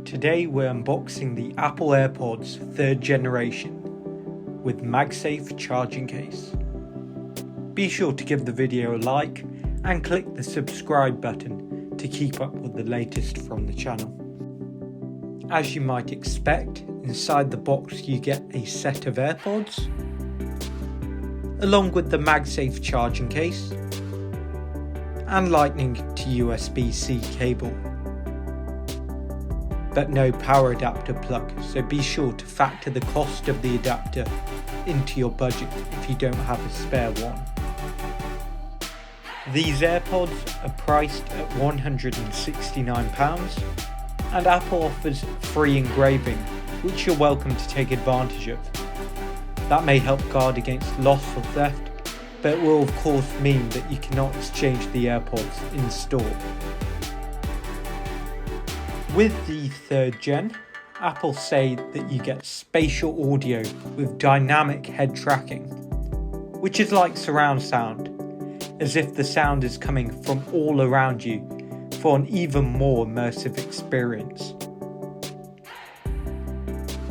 Today we're unboxing the Apple AirPods 3rd generation with MagSafe Charging Case. Be sure to give the video a like and click the subscribe button to keep up with the latest from the channel. As you might expect, inside the box you get a set of AirPods, along with the MagSafe Charging Case and Lightning to USB-C cable, but no power adapter plug, so be sure to factor the cost of the adapter into your budget if you don't have a spare one. These AirPods are priced at £169 and Apple offers free engraving, which you're welcome to take advantage of. That may help guard against loss or theft, but it will of course mean that you cannot exchange the AirPods in store. With the 3rd gen, Apple say that you get spatial audio with dynamic head tracking, which is like surround sound, as if the sound is coming from all around you for an even more immersive experience.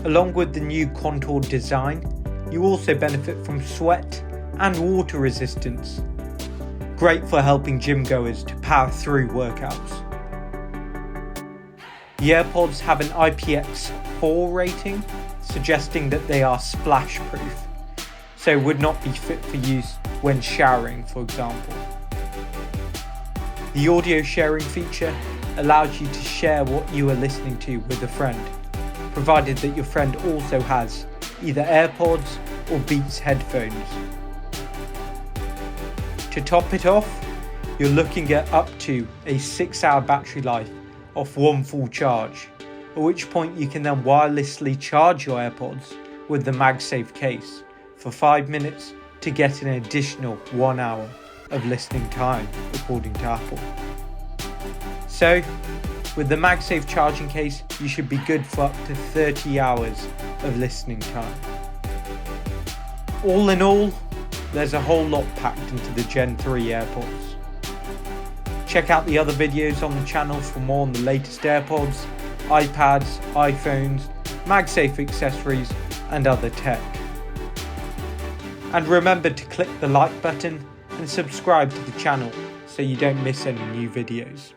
Along with the new contoured design, you also benefit from sweat and water resistance, great for helping gym goers to power through workouts. The AirPods have an IPX4 rating, suggesting that they are splash proof, so would not be fit for use when showering, for example. The audio sharing feature allows you to share what you are listening to with a friend, provided that your friend also has either AirPods or Beats headphones. To top it off, you're looking at up to a 6-hour battery life off one full charge, at which point you can then wirelessly charge your AirPods with the MagSafe case for 5 minutes to get an additional 1 hour of listening time, according to Apple. So, with the MagSafe charging case, you should be good for up to 30 hours of listening time. All in all, there's a whole lot packed into the Gen 3 AirPods. Check out the other videos on the channel for more on the latest AirPods, iPads, iPhones, MagSafe accessories and other tech. And remember to click the like button and subscribe to the channel so you don't miss any new videos.